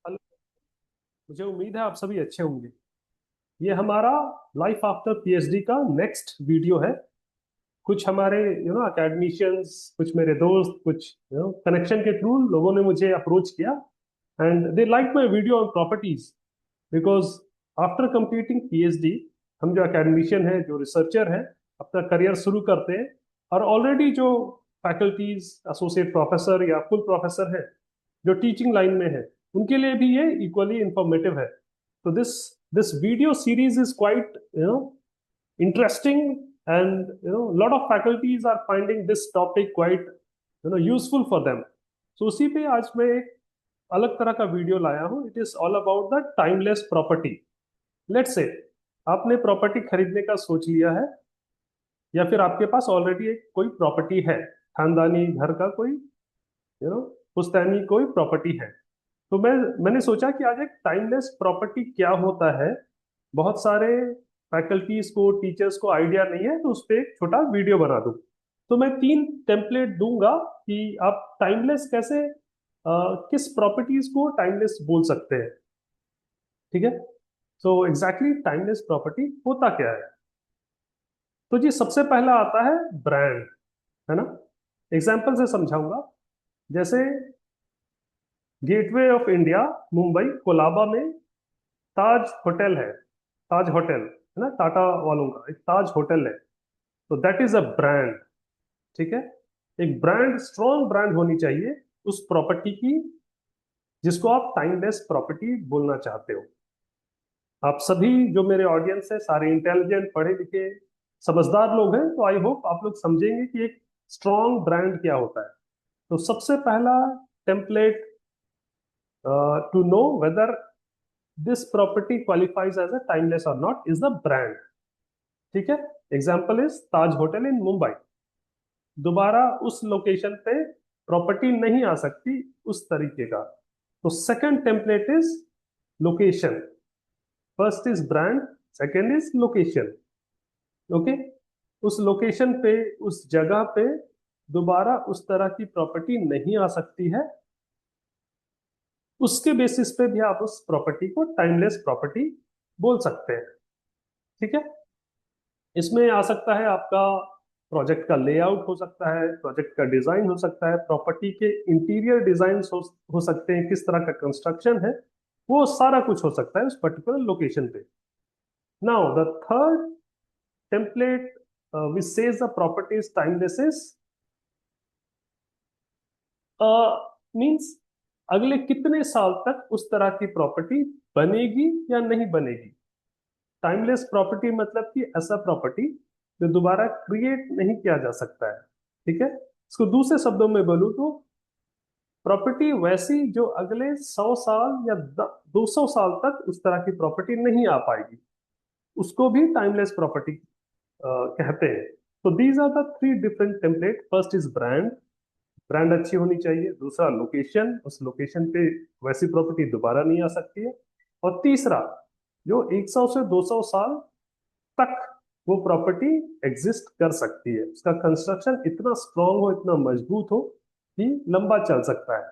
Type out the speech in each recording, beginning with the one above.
Hello. मुझे उम्मीद है आप सभी अच्छे होंगे। ये हमारा लाइफ आफ्टर पीएचडी का नेक्स्ट वीडियो है। कुछ हमारे एकेडमिशियंस, कुछ मेरे दोस्त, कुछ कनेक्शन के थ्रू लोगों ने मुझे अप्रोच किया and they like my video on properties because after completing PhD हम जो एकेडमिशियन है, जो रिसर्चर है, अपना करियर शुरू करते हैं और ऑलरेडी जो फैकल्टीज, एसोसिएट प्रोफेसर या फुल प्रोफेसर है जो टीचिंग लाइन में है, उनके लिए भी ये इक्वली इंफॉर्मेटिव है। तो this video series is quite interesting, and lot of faculties are finding this topic quite useful for them. So उसी पे आज मैं एक अलग तरह का वीडियो लाया हूँ। It is all about the timeless property. Let's say आपने प्रॉपर्टी खरीदने का सोच लिया है, या फिर आपके पास ऑलरेडी एक कोई प्रॉपर्टी है, खानदानी घर का कोई पुश्तैनी कोई प्रॉपर्टी है। तो मैंने सोचा कि आज एक टाइमलेस प्रॉपर्टी क्या होता है। बहुत सारे फैकल्टीज को, टीचर्स को आइडिया नहीं है, तो उस पर एक छोटा वीडियो बना दूं। तो मैं 3 टेम्पलेट दूंगा कि आप टाइमलेस कैसे, किस प्रॉपर्टीज को टाइमलेस बोल सकते हैं। ठीक है। सो एग्जैक्टली टाइमलेस प्रॉपर्टी होता क्या है। तो जी सबसे पहला आता है ब्रांड, है ना। एग्जाम्पल से समझाऊंगा। जैसे gateway of India, Mumbai Colaba में ताज होटल है। ताज होटल है ना, टाटा वालों का एक ताज होटल है। तो दैट इज अ ब्रांड। ठीक है। एक ब्रांड, स्ट्रॉन्ग ब्रांड होनी चाहिए उस प्रॉपर्टी की, जिसको आप टाइमलेस प्रॉपर्टी बोलना चाहते हो। आप सभी जो मेरे ऑडियंस है, सारे इंटेलिजेंट, पढ़े लिखे, समझदार लोग हैं, तो आई होप आप लोग समझेंगे कि एक स्ट्रॉन्ग ब्रांड क्या होता है। तो सबसे पहला template to know whether this property qualifies as a timeless और नॉट इज द ब्रांड। ठीक है। Example is Taj hotel in Mumbai. दोबारा उस लोकेशन पे प्रॉपर्टी नहीं आ सकती उस तरीके का। तो second template is location. First is brand, second is location. Okay. उस लोकेशन पे, उस जगह पे दोबारा उस तरह की प्रॉपर्टी नहीं आ सकती है। उसके बेसिस पे भी आप उस प्रॉपर्टी को टाइमलेस प्रॉपर्टी बोल सकते हैं। ठीक है। इसमें आ सकता है आपका प्रोजेक्ट का लेआउट, हो सकता है प्रोजेक्ट का डिजाइन, हो सकता है प्रॉपर्टी के इंटीरियर डिजाइन हो सकते हैं, किस तरह का कंस्ट्रक्शन है, वो सारा कुछ हो सकता है उस पर्टिकुलर लोकेशन पे। Now the third template which says the property is timeless is means अगले कितने साल तक उस तरह की प्रॉपर्टी बनेगी या नहीं बनेगी। टाइमलेस प्रॉपर्टी मतलब कि ऐसा प्रॉपर्टी जो दोबारा क्रिएट नहीं किया जा सकता है। ठीक है। इसको दूसरे शब्दों में बोलूं तो प्रॉपर्टी वैसी जो अगले 100 साल या 200 साल तक उस तरह की प्रॉपर्टी नहीं आ पाएगी, उसको भी टाइमलेस प्रॉपर्टी कहते हैं। तो these are the 3 different template. First is brand, brand अच्छी होनी चाहिए। दूसरा लोकेशन, उस लोकेशन पे वैसी प्रॉपर्टी दोबारा नहीं आ सकती है। और तीसरा, जो 100 से 200 साल तक वो प्रॉपर्टी एग्जिस्ट कर सकती है, उसका कंस्ट्रक्शन इतना स्ट्रांग हो, इतना मजबूत हो कि लंबा चल सकता है।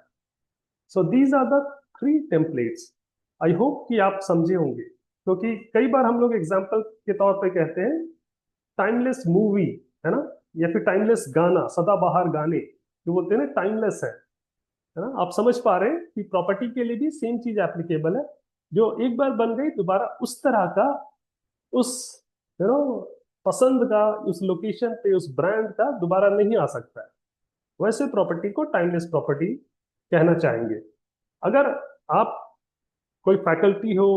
So these are the 3 templates. I hope कि आप समझे होंगे, क्योंकि कई बार हम लोग एग्जाम्पल के तौर पे कहते हैं टाइमलेस मूवी, है ना, या फिर टाइमलेस गाना, सदाबहार गाने जो बोलते हैं ना, टाइमलेस है ना। आप समझ पा रहे हैं कि प्रॉपर्टी के लिए भी सेम चीज एप्लीकेबल है। जो एक बार बन गई, दोबारा उस तरह का, उस यू नो पसंद का, उस लोकेशन पे, उस ब्रांड का दोबारा नहीं आ सकता है। वैसे प्रॉपर्टी को टाइमलेस प्रॉपर्टी कहना चाहेंगे। अगर आप कोई फैकल्टी हो,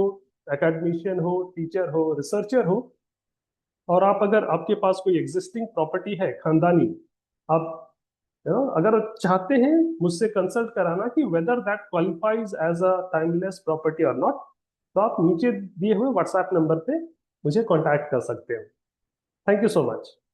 एकेडमिशियन हो, टीचर हो, रिसर्चर हो, और आप, अगर आपके पास कोई एग्जिस्टिंग प्रॉपर्टी है खानदानी, आप अगर चाहते हैं मुझसे कंसल्ट कराना कि whether that qualifies as a timeless property और नॉट, तो आप नीचे दिए हुए व्हाट्सएप नंबर पे मुझे कांटेक्ट कर सकते हो। Thank you so much.